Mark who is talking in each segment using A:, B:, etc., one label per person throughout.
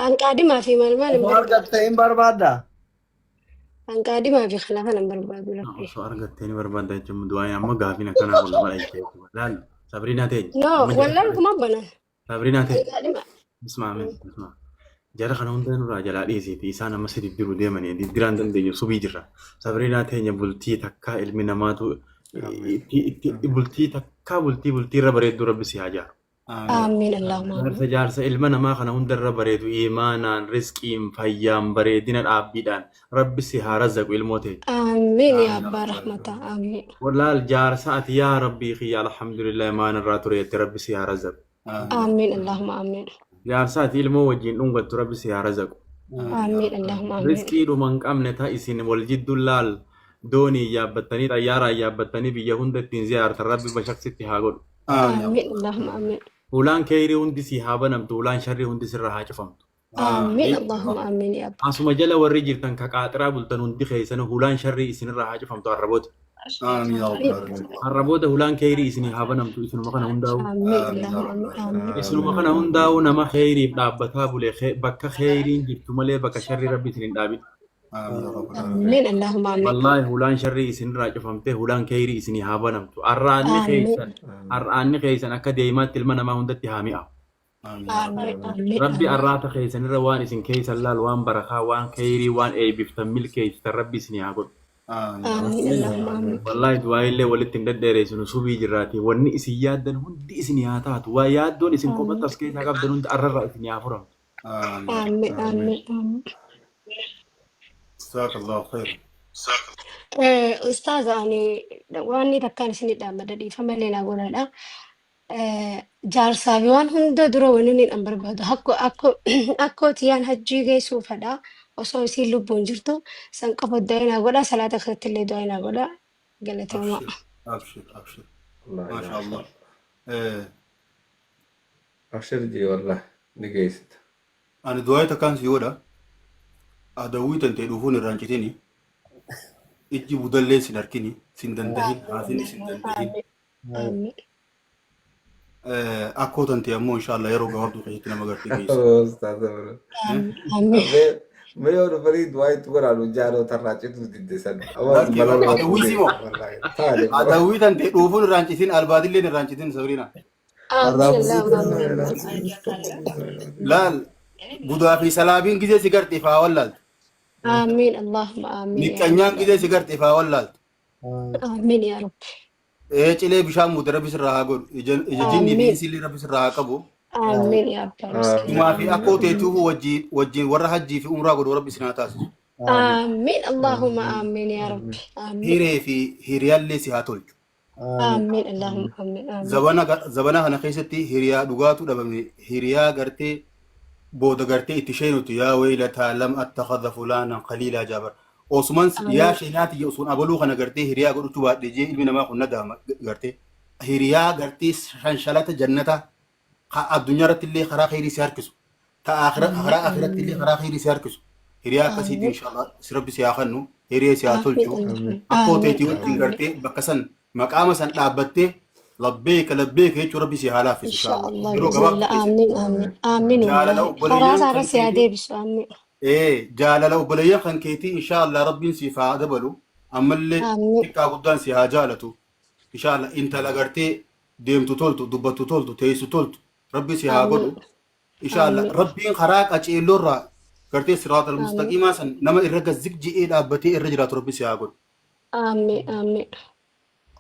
A: Anqaadi maafi maal maal hin
B: Osoo
A: barbaadu.
B: argattee hin barbaadda?
A: Anqaadi maafi kana kana hin barbaadu lakkee.
C: Osoo argattee ni barbaadda jechuun du'aa amma gaafiin akkanaa kun nama dhahee laal Sabriinaa ta'e
A: No,
C: amma jala
A: wallaan kuma banan.
C: Sabriinaa ta'e
A: Anqaadi maa.
C: ismaa jara kana hunda nurraa jalaa dhiyeessiiti isaan amma si diddiruu deemanii diddiraan dandeenyu subii jirra Sabriinaa ta'e bultii takkaa ilmi namaatu bultii takkaa bultii irra bareedduu rabbi si haa jaaru.
A: Amiin Allahumma amiin.
C: Jaarsa ilma namaa kana hundarra bareedu iimaanaan rizqiin fayyaan bareedina dhaabbiidhaan rabbi si haa razzaqu ilmoo ta'e.
A: Amiin yaa abbaa rahmataa amiin.
C: Walaal jaarsa ati yaa rabbii kiyya alhamdulillah imaan irraa tureetti rabbi si haa razzaqu.
A: Amiin Allahumma amiin.
C: Jaarsa ati ilmoo wajjin dhungattu rabbi si haa razzaqu.
A: Amiin Allahumma amiin.
C: Rizqii dhuma hin qabne ta'a isin wal jiddu laal doonii yaabbattanii xayyaaraan yaabbattanii biyya hunda ittiin ziyaartan rabbi bashaqsitti haa godhu.
A: Amiin Allahumma amiin.
C: Ulaan khayrii hundi si haa banamtu ulaan sharrii hundi sirra haa cufamtu.
A: Amiin Allahumma amiin yaa abbaa.
C: Asuma jala warri jirtan ka qaaxiraa bultan hundi keessan hulaan sharrii isinirraa haa cufamtu harraboota. Harraboota hulaan khayrii isinii haa banamtu isinuma kana hundaa'u.
A: Amiin Allahumma amiin.
C: Isinuma kana hundaa'u nama khayriif dhaabbataa bule bakka khayriin jirtu malee bakka sharrii rabbi isin hin dhaabin.
A: Amiin Allahumma amiin.
C: Wallaahi hulaan sharrii isinirraa cufamtee hulaan khayrii isinii haa banamtu. Arraanni keessan akka deemaatti ilma namaa hundatti haa mi'aawu. Rabbi arraata keessanirra waan isin keessan laal waan barakaa waan khayrii waan eebbiftan milkeessitan rabbi isinii haa godhu.
A: Amiin Allahumma amiin.
C: Wallaahi du'aa illee walitti hin dadheereessinu subii jirraati wanni isin yaaddan hundi isinii haa taatu waa yaaddoon isin qophatti as keessaa qabdan hundi arrarraa isinii haa furamtu.
A: Amiin amiin amiin.
D: جزاك الله خير.
A: Ustaaza ani waan inni takkaan isinii dhaabbata dhiifama illee naa godhadha. Jaarsaa fi waan hunda dura wanni inni dhan barbaadu akkooti yaan hajjii geessuufadha. Osoo isiin lubbuun jirtu san qofa du'aa naa godha salaata keessatti illee du'aa naa godha galatoomaa.
D: أبشر أبشر
B: الله
D: ما شاء الله.
B: أبشر جي والله نجيست.
D: أنا دعيت كان سيودا أدوي تنتظرون الرانجتيني إجي بدل سنركني سندندهين هذين سندندهين
A: Amiin.
D: أكو تنتظرون إن شاء الله يروق وردو خيتنا مغرتي جيس.
B: أستاذ أمر.
A: Amiin.
B: ما يقول فريد وايد تقول على جارو تراجع تودي سن.
D: أدوي سيمو أدوي تنتظرون الرانجتين البادلين الرانجتين سورينا.
A: Amiin Allahumma amiin.
D: لا بودا في سلابين كذا سكرت فاولاد.
A: Amiin Allahumma amiin.
D: نكنيان كذا سكرت فاولاد.
A: Amiin yaa Rabbi.
D: إيه بشام مدرب سرها أقول إجتني
A: آمين.
D: بيسيل ربي سرها كبو.
A: Amiin yaa Abbaa.
D: ما في أكو تيتوه وجين ورا حجي في عمره قدور ربي سناتاس.
A: Amiin Allahumma amiin yaa Rabbi. Amiin.
D: هيري في هيريال لي سيهاتول.
A: Amiin Allahumma amiin. Amiin.
D: زبانا هنا خيستي هيريا دغاتو دبمي هيريا غرتي بودا غرتي اتشينوت يا ويلتا لم اتخذ فلانا قليلا جابر. عثمان يا شيناتي يوسون ابلو خنا غرتي هيريا غدو تبا دجي علمي نما كنا دام غرتي هيريا غرتي شنشلات جنتا الدنيا رت اللي خرا خيري سيركسو تا اخر خرا اخرت اللي خرا خيري سيركسو هيريا كسيدي ان شاء الله سرب سياخنو هيريا سياتولجو اكو تيتي وتين غرتي بكسن مقام سن دابتي لبيك هيك ربي سيهالا في
A: إن
D: ان شاء
A: شاء
D: الله
A: الله
D: يرو
A: بإذن
D: غبا
A: الله آمين آمين آمين
D: جال لو
A: والله خلاص
D: بليان
A: عرس يا
D: كان
A: ديبس آمين
D: ايه جال لو بليان كان كيتي ان شاء الله ربي سيفا دبلو اما اللي
A: آمين
D: تكا قدان سيها جالتو ان شاء الله انت لغرتي ديمتو تولتو دبتو تولتو تيسو تولتو ربي سيها
A: آمين
D: قدو ان شاء الله
A: آمين
D: ربي خراك اجيلو را غرتي صراط
A: آمين
D: المستقيم سن نما الرجا زكجي ايه دابتي الرجلات ربي سيها قدو
A: آمين آمين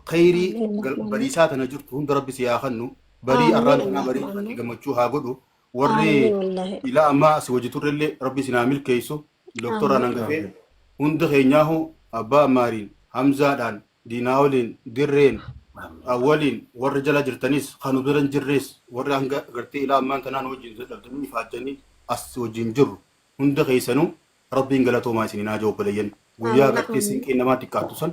D: خيري
A: آمين اللهم آمين
D: بريسات انا جرت هند ربي سياخنو بري
A: آمين
D: الران انا
A: اللهم
D: بري
A: آمين
D: غمچو غدو
A: آمين
D: وري
A: والله
D: الى اما سوجتور اللي ربي سنامل كيسو دكتور انا
A: آمين
D: غفي هند خينياهو ابا مارين حمزه دان ديناولين درين اولين ورجلا جرتنيس خانو درن جريس ورانغا غرتي الى اما كانان وجين زدلتني فاجني اس وجين جر هند خيسنو ربي غلطو ما سينا جو بلين ويا
A: آمين
D: غرتي
A: آمين
D: سنكي نما تكاتوسن